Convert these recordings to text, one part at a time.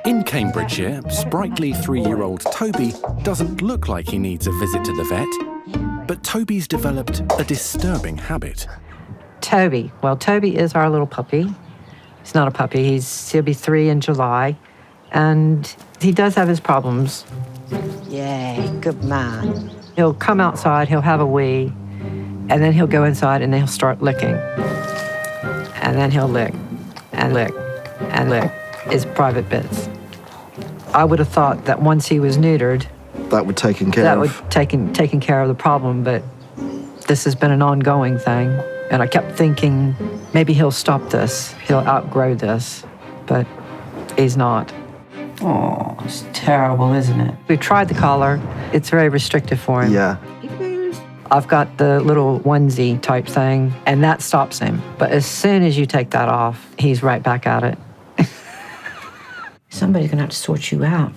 In Cambridgeshire, sprightly 3-year-old Toby doesn't look like he needs a visit to the vet, but Toby's developed a disturbing habit. Toby. Well, Toby is our little puppy. He's not a puppy. He'll be 3 in July, and he does have his problems. Yay, good man. He'll come outside, he'll have a wee, and then he'll go inside and he'll start licking. And then he'll lick and lick and lick his private bits. I would have thought that once he was neutered, that would taken care that of. would taken care of the problem, but this has been an ongoing thing. And I kept thinking, maybe he'll stop this, he'll outgrow this, but he's not. Oh, it's terrible, isn't it? We tried the collar. It's very restrictive for him. Yeah. I've got the little onesie type thing, and that stops him. But as soon as you take that off, he's right back at it. Somebody's gonna have to sort you out.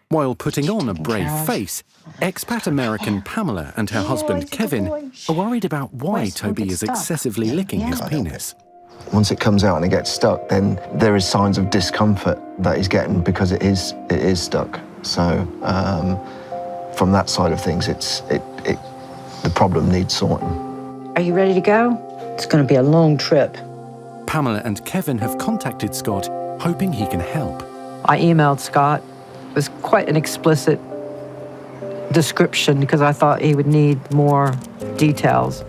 While putting on a brave face, expat American Pamela and her husband Kevin are worried about why Toby is excessively licking his penis. Once it comes out and it gets stuck, then there is signs of discomfort that he's getting because it is stuck. So from that side of things, the problem needs sorting. Are you ready to go? It's gonna be a long trip. Pamela and Kevin have contacted Scott, hoping he can help. I emailed Scott. It was quite an explicit description because I thought he would need more details.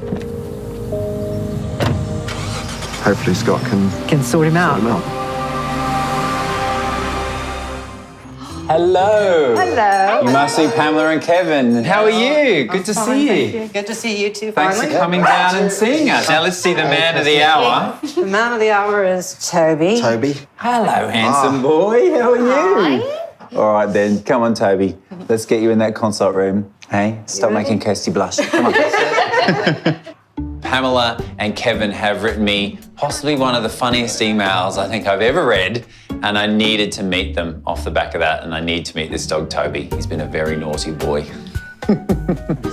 Hopefully Scott Can sort him out. Hello. Hello. You must be Pamela and Kevin. How are you? Good to see you. Good to see you too, Thanks finally. for coming down and seeing us. Now let's see the man of the hour. The man of the hour is Toby. Toby. Hello, handsome boy. How are you? All right then, come on, Toby. Let's get you in that consult room. Hey, stop making Kirsty blush. Come on. Pamela and Kevin have written me possibly one of the funniest emails I think I've ever read, and I needed to meet them off the back of that, and I need to meet this dog, Toby. He's been a very naughty boy.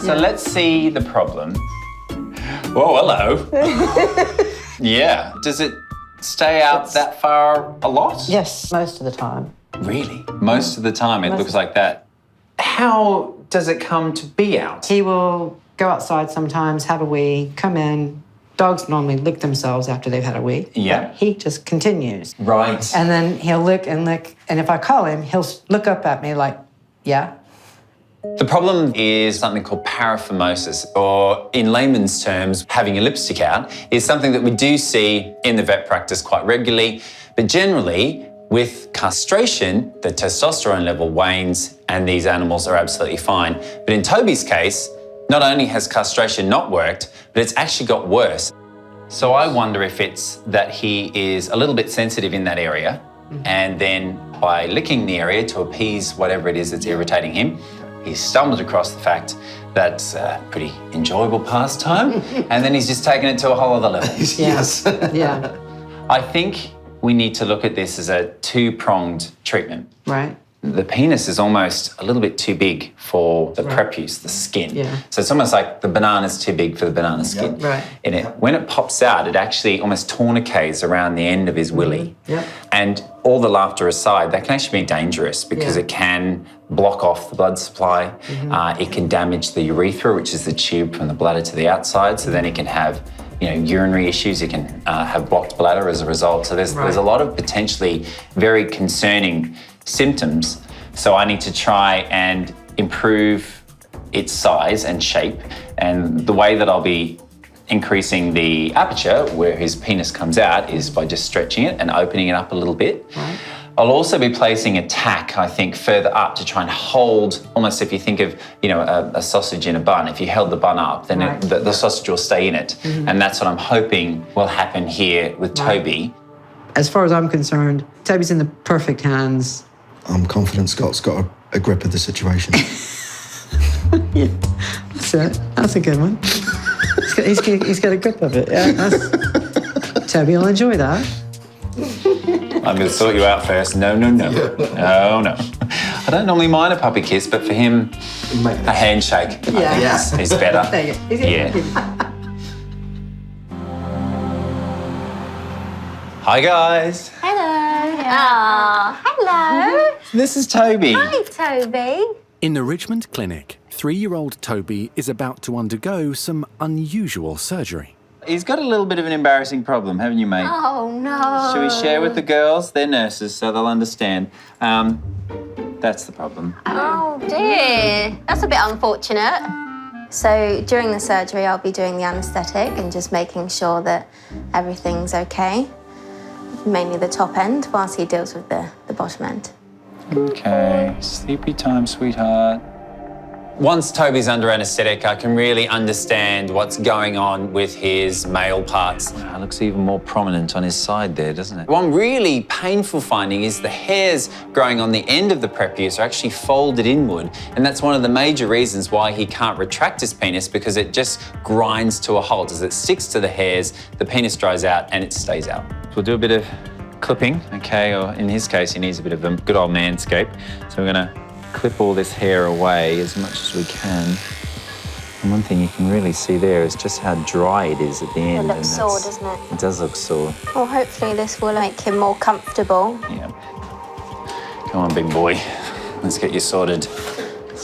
So let's see the problem. Whoa, hello. Yeah. Does it stay out that far a lot? Yes, most of the time. Really? Most of the time it looks like that. How does it come to be out? He will go outside sometimes, have a wee, come in. Dogs normally lick themselves after they've had a wee. Yeah. But he just continues. Right. And then he'll lick and lick. And if I call him, he'll look up at me like, yeah. The problem is something called paraphimosis, or in layman's terms, having your lipstick out, is something that we do see in the vet practice quite regularly. But generally, with castration, the testosterone level wanes and these animals are absolutely fine. But in Toby's case, not only has castration not worked, but it's actually got worse. So I wonder if it's that he is a little bit sensitive in that area, and then by licking the area to appease whatever it is that's irritating him, he stumbled across the fact that's a pretty enjoyable pastime, and then he's just taken it to a whole other level. Yes. Yeah. I think we need to look at this as a two-pronged treatment. Right. The penis is almost a little bit too big for the prepuce, the skin. Yeah. So it's almost like the banana's too big for the banana skin. Right. And when it pops out, it actually almost tourniquets around the end of his willy. Yeah. And all the laughter aside, that can actually be dangerous because Yeah. it can block off the blood supply. It can damage the urethra, which is the tube from the bladder to the outside. So then it can have urinary issues. It can have blocked bladder as a result. So there's a lot of potentially very concerning symptoms. So I need to try and improve its size and shape. And the way that I'll be increasing the aperture where his penis comes out is by just stretching it and opening it up a little bit. Right. I'll also be placing a tack, I think, further up to try and hold, almost if you think of, a sausage in a bun. If you held the bun up, then the sausage will stay in it. And that's what I'm hoping will happen here with Toby. As far as I'm concerned, Toby's in the perfect hands. I'm confident Scott's got a grip of the situation. Yeah, that's it. That's a good one. He's got a grip of it. Yeah, Toby will enjoy that. I'm going to sort you out first. No. I don't normally mind a puppy kiss, but for him, a handshake is better. Yeah. Hi, guys. Hello. Oh, hello. This is Toby. Hi, Toby. In the Richmond clinic, 3-year-old Toby is about to undergo some unusual surgery. He's got a little bit of an embarrassing problem, haven't you, mate? Oh, no. Shall we share with the girls? They're nurses, so they'll understand. That's the problem. Oh, dear. That's a bit unfortunate. So during the surgery, I'll be doing the anaesthetic and just making sure that everything's okay. Mainly the top end, whilst he deals with the bottom end. Okay, sleepy time, sweetheart. Once Toby's under anaesthetic, I can really understand what's going on with his male parts. It looks even more prominent on his side there, doesn't it? One really painful finding is the hairs growing on the end of the prepuce are actually folded inward, and that's one of the major reasons why he can't retract his penis, because it just grinds to a halt. As it sticks to the hairs, the penis dries out and it stays out. We'll do a bit of clipping, okay, or in his case, he needs a bit of a good old manscape. So we're gonna clip all this hair away as much as we can. And one thing you can really see there is just how dry it is at the end. It looks sore, doesn't it? It does look sore. Well, hopefully this will make him more comfortable. Yeah. Come on, big boy. Let's get you sorted.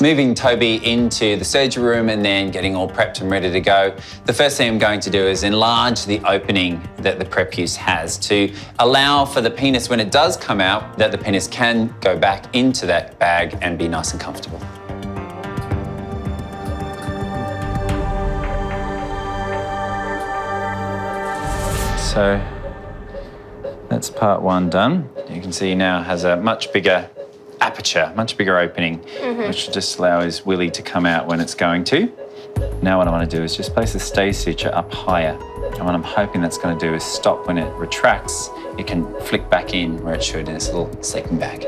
Moving Toby into the surgery room and then getting all prepped and ready to go. The first thing I'm going to do is enlarge the opening that the prepuce has to allow for the penis, when it does come out, that the penis can go back into that bag and be nice and comfortable. So that's part one done. You can see he now has a much bigger aperture, much bigger opening, which will just allow his willy to come out when it's going to. Now what I want to do is just place the stay suture up higher. And what I'm hoping that's going to do is stop when it retracts. It can flick back in where it should in its little sleeping bag.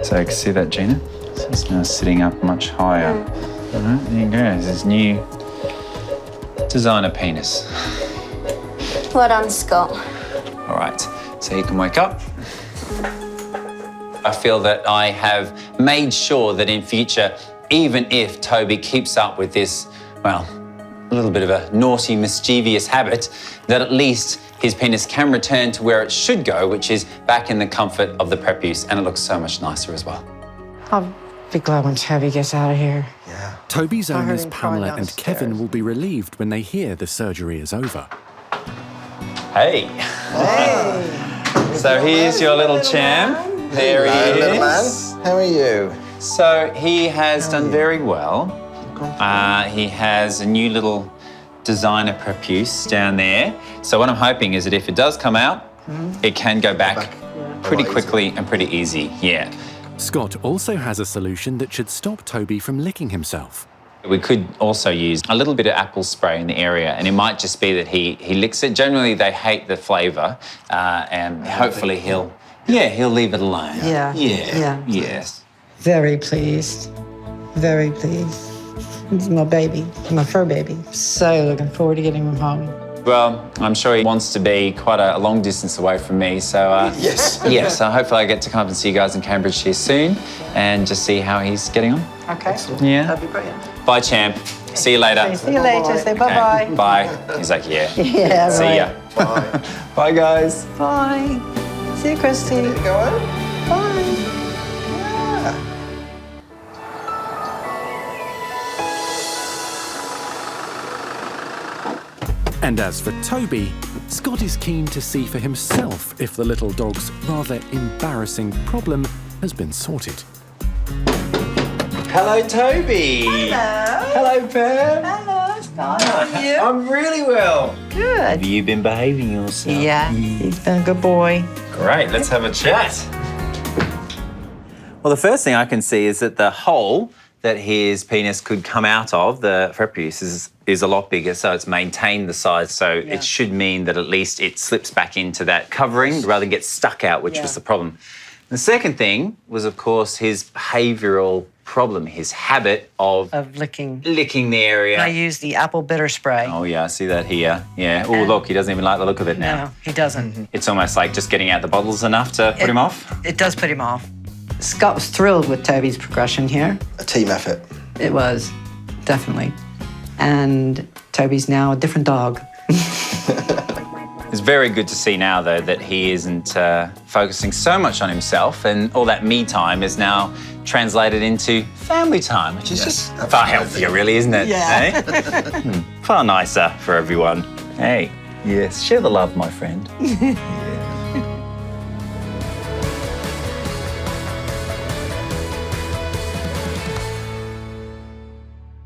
So you can see that, Gina? So it's now sitting up much higher. All right, there you go. There's his new designer penis. Well done, Scott. All right, so he can wake up. I feel that I have made sure that in future, even if Toby keeps up with this, well, a little bit of a naughty, mischievous habit, that at least his penis can return to where it should go, which is back in the comfort of the prepuce, and it looks so much nicer as well. I'll be glad when Toby gets out of here. Yeah. Toby's I heard owners him crying Pamela and downstairs. Kevin will be relieved when they hear the surgery is over. Hey. So here's your little champ. There he is. Little man, how are you? So he has done very well. He has a new little designer prepuce down there. So what I'm hoping is that if it does come out, it can go back pretty quickly and pretty easy. Yeah. Scott also has a solution that should stop Toby from licking himself. We could also use a little bit of apple spray in the area, and it might just be that he licks it. Generally, they hate the flavour, and hopefully he'll leave it alone. Yeah. Yeah. Yes. Very pleased. Very pleased. He's my baby, my fur baby. So looking forward to getting him home. Well, I'm sure he wants to be quite a long distance away from me, so Yes. yeah. So hopefully I get to come up and see you guys in Cambridge here soon, and just see how he's getting on. Okay. Yeah. That'd be brilliant. Bye, champ. See you later. See you later. Say bye-bye. Okay, bye. He's like, yeah. Yeah, See right. ya. Bye. Bye, guys. Bye. See you, Christy. You going? Bye. And as for Toby, Scott is keen to see for himself if the little dog's rather embarrassing problem has been sorted. Hello, Toby. Hello. Hello, Pam. Hello, Scott. How are you? I'm really well. Good. Have you been behaving yourself? Yeah, he's been a good boy. Great, let's have a chat. Well, the first thing I can see is that the hole that his penis could come out of, the prepuce, is a lot bigger, so it's maintained the size. So it should mean that at least it slips back into that covering rather than get stuck out, which was the problem. The second thing was, of course, his behavioural problem, his habit of licking. licking the area. I use the apple bitter spray. Oh, yeah, I see that here. Yeah. Oh, look, he doesn't even like the look of it now. No, he doesn't. It's almost like just getting out the bottles enough to put him off. It does put him off. Scott was thrilled with Toby's progression here. A team effort. It was, definitely. And Toby's now a different dog. It's very good to see now, though, that he isn't focusing so much on himself, and all that me time is now translated into family time, which is just far healthier, really, isn't it? Yeah. Eh? Far nicer for everyone. Hey, yes, share the love, my friend.